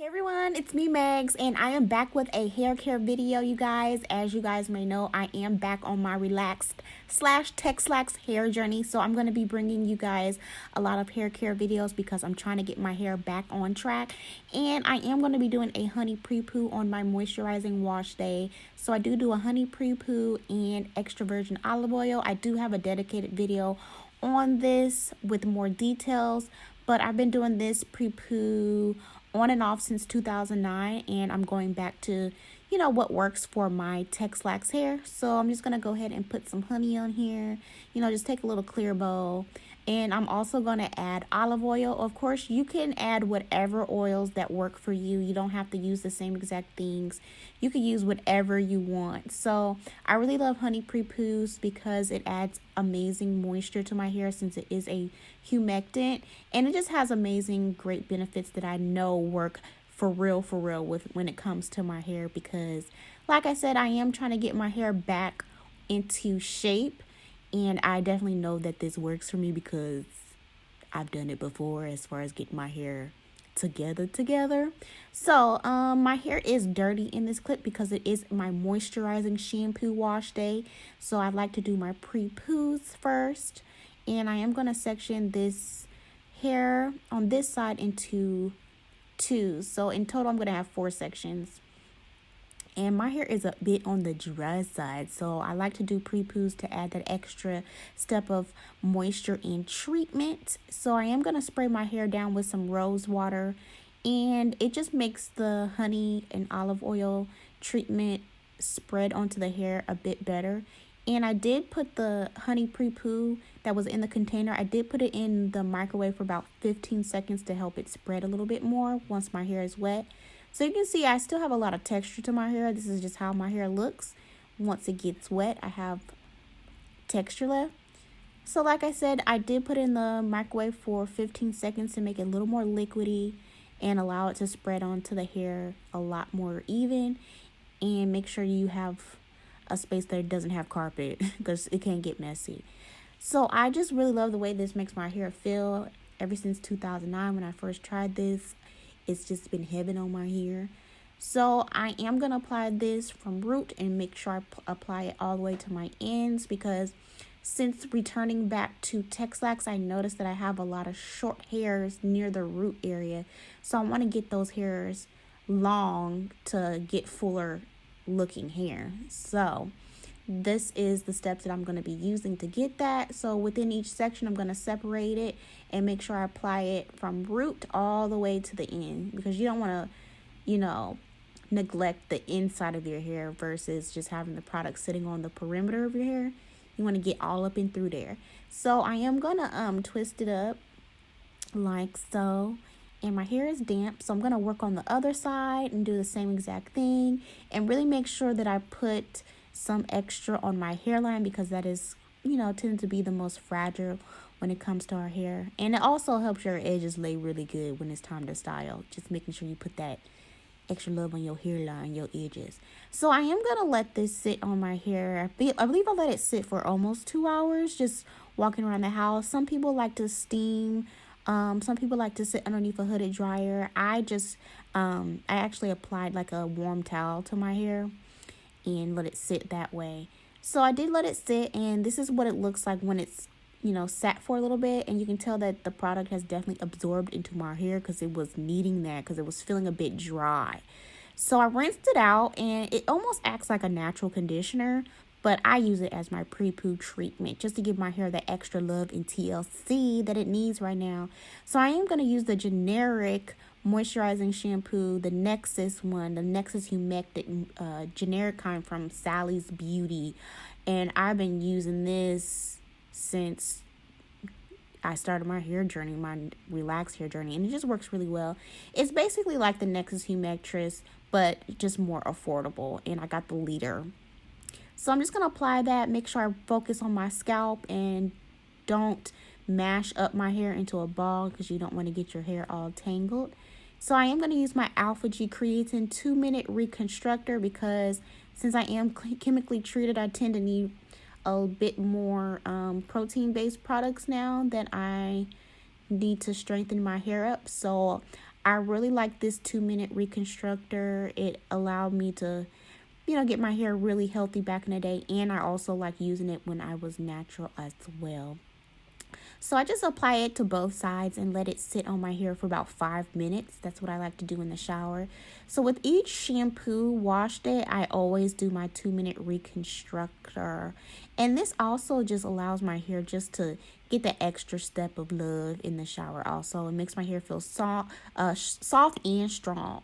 Hey everyone, it's me Megs, and I am back with a hair care video, you guys. As you guys may know, I am back on my relaxed slash Texlaxed hair journey. So I'm going to be bringing you guys a lot of hair care videos because I'm trying to get my hair back on track. And I am going to be doing a honey pre-poo on my moisturizing wash day. So I do a honey pre-poo and extra virgin olive oil. I do have a dedicated video on this with more details, but I've been doing this pre-poo on and off since 2009, and I'm going back to what works for my Texlaxed hair. So I'm just gonna go ahead and put some honey on here, just take a little clear bowl, and I'm also gonna add olive oil. Of course, you can add whatever oils that work for you. You don't have to use the same exact things. You can use whatever you want. So I really love honey pre-poos because it adds amazing moisture to my hair since it is a humectant, and it just has amazing great benefits that I know work for real with when it comes to my hair, because like I said, I am trying to get my hair back into shape, and I definitely know that this works for me because I've done it before as far as getting my hair together. So my hair is dirty in this clip because it is my moisturizing shampoo wash day, so I like to do my pre-poos first. And I am going to section this hair on this side into two. So in total, I'm going to have 4 sections. And my hair is a bit on the dry side, so I like to do pre-poos to add that extra step of moisture and treatment. So I am going to spray my hair down with some Rosewater, and it just makes the honey and olive oil treatment spread onto the hair a bit better. And I did put the honey pre-poo that was in the container, I did put it in the microwave for about 15 seconds to help it spread a little bit more once my hair is wet. So you can see I still have a lot of texture to my hair. This is just how my hair looks. Once it gets wet, I have texture left. So like I said, I did put it in the microwave for 15 seconds to make it a little more liquidy and allow it to spread onto the hair a lot more even. And make sure you have a space that doesn't have carpet because it can get messy. So I just really love the way this makes my hair feel. Ever since 2009 when I first tried this, it's just been heaven on my hair. So I am going to apply this from root and make sure I apply it all the way to my ends, because since returning back to Texlaxed, I noticed that I have a lot of short hairs near the root area. So I want to get those hairs long to get fuller looking hair. So this is the steps that I'm going to be using to get that. So within each section, I'm going to separate it and make sure I apply it from root all the way to the end, because you don't want to, neglect the inside of your hair versus just having the product sitting on the perimeter of your hair. You want to get all up and through there. So I am going to twist it up like so. And my hair is damp, so I'm going to work on the other side and do the same exact thing and really make sure that I put some extra on my hairline, because that is, tends to be the most fragile when it comes to our hair. And it also helps your edges lay really good when it's time to style. Just making sure you put that extra love on your hairline, your edges. So I am going to let this sit on my hair. I believe I let it sit for almost 2 hours, just walking around the house. Some people like to steam. Some people like to sit underneath a hooded dryer. I actually applied like a warm towel to my hair and let it sit that way. So I did let it sit, and this is what it looks like when it's, sat for a little bit. And you can tell that the product has definitely absorbed into my hair because it was needing that, because it was feeling a bit dry. So I rinsed it out, and it almost acts like a natural conditioner, but I use it as my pre-poo treatment just to give my hair the extra love and TLC that it needs right now. So I am going to use the generic moisturizing shampoo, the Nexxus one, the Nexxus humectant generic kind from Sally's Beauty. And I've been using this since I started my hair journey, my relaxed hair journey, and it just works really well. It's basically like the Nexxus Humectress, but just more affordable, and I got the liter. So I'm just going to apply that, make sure I focus on my scalp and don't mash up my hair into a ball, because you don't want to get your hair all tangled. So I am going to use my Alpha G Creatine 2-minute reconstructor, because since I am chemically treated, I tend to need a bit more protein-based products now that I need to strengthen my hair up. So I really like this 2-minute reconstructor. It allowed me to, get my hair really healthy back in the day. And I also like using it when I was natural as well. So I just apply it to both sides and let it sit on my hair for about 5 minutes. That's what I like to do in the shower. So with each shampoo wash day, I always do my 2-minute reconstructor. And this also just allows my hair just to get the extra step of love in the shower also. It makes my hair feel soft and strong.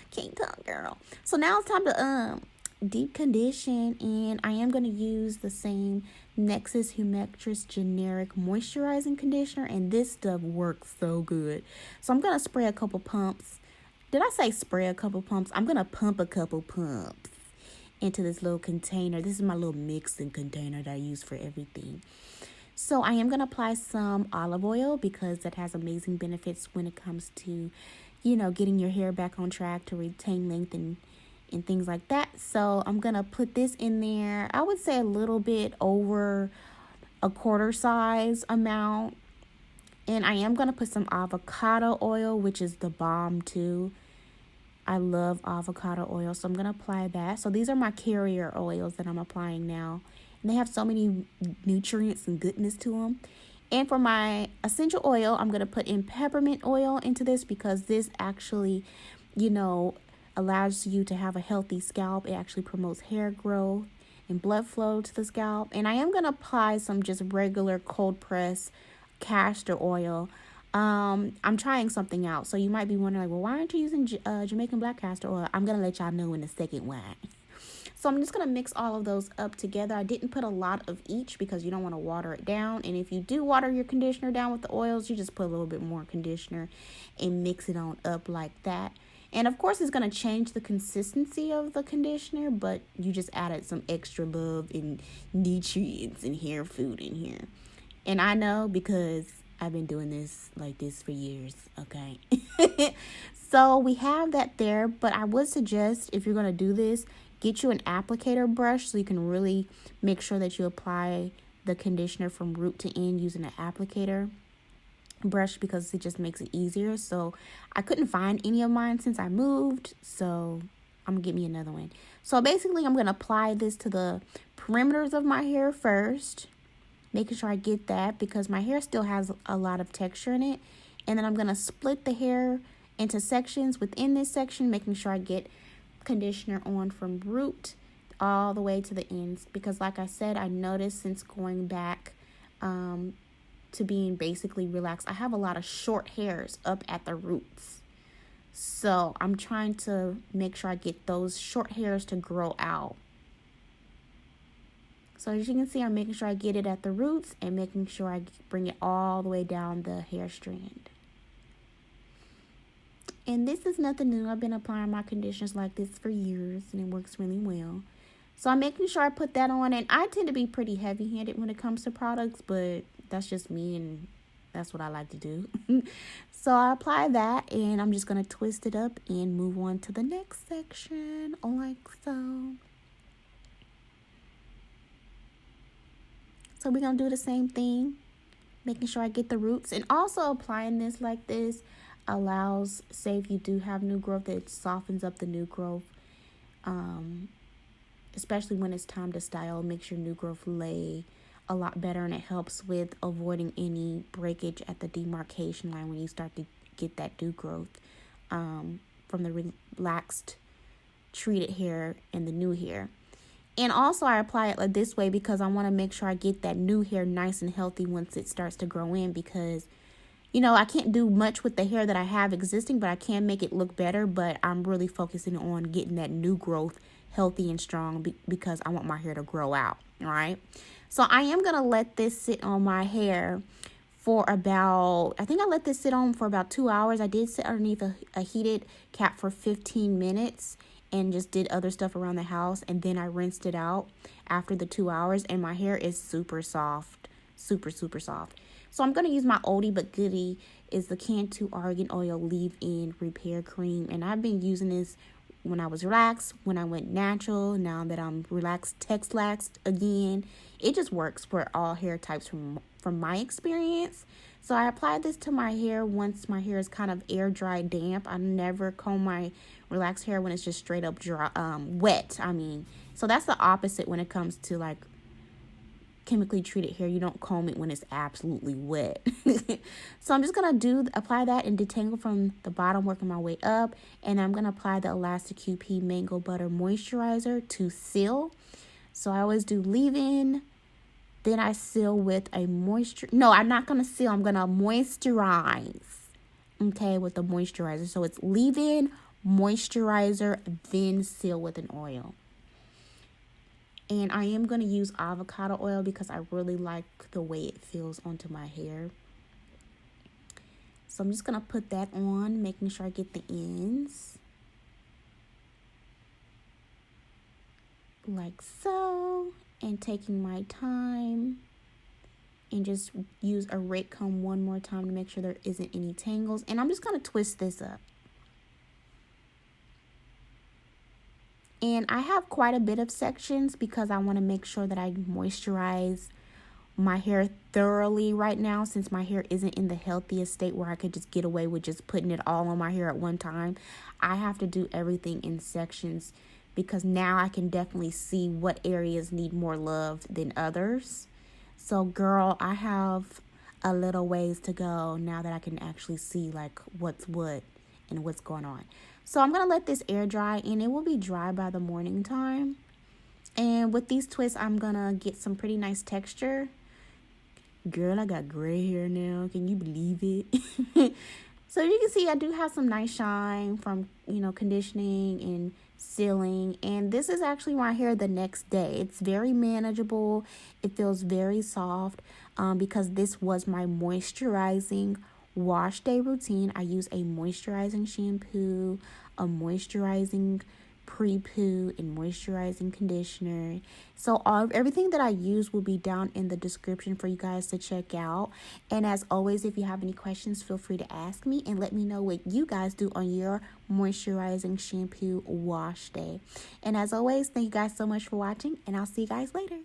Can't talk, girl. So now it's time to deep condition, and I am going to use the same Nexxus Humectress generic moisturizing conditioner, and this stuff works so good. So I'm going to spray a couple pumps. Did I say spray a couple pumps? I'm going to pump a couple pumps into this little container. This is my little mixing container that I use for everything. So I am going to apply some olive oil because that has amazing benefits when it comes to, getting your hair back on track to retain length and things like that. So I'm going to put this in there. I would say a little bit over a quarter size amount. And I am going to put some avocado oil, which is the bomb too. I love avocado oil, so I'm going to apply that. So these are my carrier oils that I'm applying now. And they have so many nutrients and goodness to them. And for my essential oil, I'm going to put in peppermint oil into this because this actually, allows you to have a healthy scalp. It actually promotes hair growth and blood flow to the scalp. And I am going to apply some just regular cold press castor oil. I'm trying something out. So you might be wondering, well, why aren't you using Jamaican black castor oil? I'm going to let y'all know in a second why. So I'm just going to mix all of those up together. I didn't put a lot of each because you don't want to water it down. And if you do water your conditioner down with the oils, you just put a little bit more conditioner and mix it on up like that. And of course, it's going to change the consistency of the conditioner, but you just added some extra love and nutrients and hair food in here. And I know because I've been doing this like this for years, okay? So we have that there, but I would suggest if you're going to do this, get you an applicator brush so you can really make sure that you apply the conditioner from root to end using an applicator brush because it just makes it easier. So I couldn't find any of mine since I moved, so I'm gonna get me another one. So basically I'm gonna apply this to the perimeters of my hair first, making sure I get that because my hair still has a lot of texture in it. And then I'm gonna split the hair into sections within this section, making sure I get conditioner on from root all the way to the ends because like I said, I noticed since going back to being basically relaxed, I have a lot of short hairs up at the roots. So I'm trying to make sure I get those short hairs to grow out. So as you can see, I'm making sure I get it at the roots and making sure I bring it all the way down the hair strand. And this is nothing new. I've been applying my conditioners like this for years and it works really well. So I'm making sure I put that on, and I tend to be pretty heavy-handed when it comes to products, but that's just me and that's what I like to do. So I apply that and I'm just going to twist it up and move on to the next section like so. So we're going to do the same thing, making sure I get the roots, and also applying this like this allows, say if you do have new growth, it softens up the new growth. Especially when it's time to style, makes your new growth lay a lot better, and it helps with avoiding any breakage at the demarcation line when you start to get that new growth from the relaxed treated hair and the new hair. And also I apply it like this way because I want to make sure I get that new hair nice and healthy once it starts to grow in, because I can't do much with the hair that I have existing, but I can make it look better. But I'm really focusing on getting that new growth healthy and strong because I want my hair to grow out. All right. So I am going to let this sit on my hair for about, I think I let this sit on for about 2 hours. I did sit underneath a heated cap for 15 minutes and just did other stuff around the house. And then I rinsed it out after the 2 hours, and my hair is super soft, super, super soft. So I'm going to use my oldie but goodie is the Cantu Argan Oil Leave-In Repair Cream. And I've been using this when I was relaxed, when I went natural, now that I'm relaxed, Texlaxed again. It just works for all hair types from my experience. So I applied this to my hair once my hair is kind of air dry damp. I never comb my relaxed hair when it's just straight up dry, wet. I mean, so that's the opposite when it comes to like chemically treated hair. You don't comb it when it's absolutely wet. So I'm just gonna apply that and detangle from the bottom, working my way up, and I'm gonna apply the Elasta QP Mango Butter Moisturizer to seal. So I always do leave-in, then I seal with a no, I'm not gonna seal, I'm gonna moisturize, okay, with the moisturizer. So it's leave-in, moisturizer, then seal with an oil. And I am going to use avocado oil because I really like the way it feels onto my hair. So I'm just going to put that on, making sure I get the ends. Like so. And taking my time. And just use a rake comb one more time to make sure there isn't any tangles. And I'm just going to twist this up. And I have quite a bit of sections because I want to make sure that I moisturize my hair thoroughly right now, since my hair isn't in the healthiest state where I could just get away with just putting it all on my hair at one time. I have to do everything in sections because now I can definitely see what areas need more love than others. So girl, I have a little ways to go now that I can actually see like what's what and what's going on. So I'm going to let this air dry, and it will be dry by the morning time. And with these twists, I'm going to get some pretty nice texture. Girl, I got gray hair now. Can you believe it? So you can see I do have some nice shine from, conditioning and sealing. And this is actually my hair the next day. It's very manageable. It feels very soft because this was my moisturizing wash day routine. I use a moisturizing shampoo, a moisturizing pre-poo, and moisturizing conditioner. So everything that I use will be down in the description for you guys to check out. And as always, if you have any questions, feel free to ask me and let me know what you guys do on your moisturizing shampoo wash day. And as always, thank you guys so much for watching, and I'll see you guys later.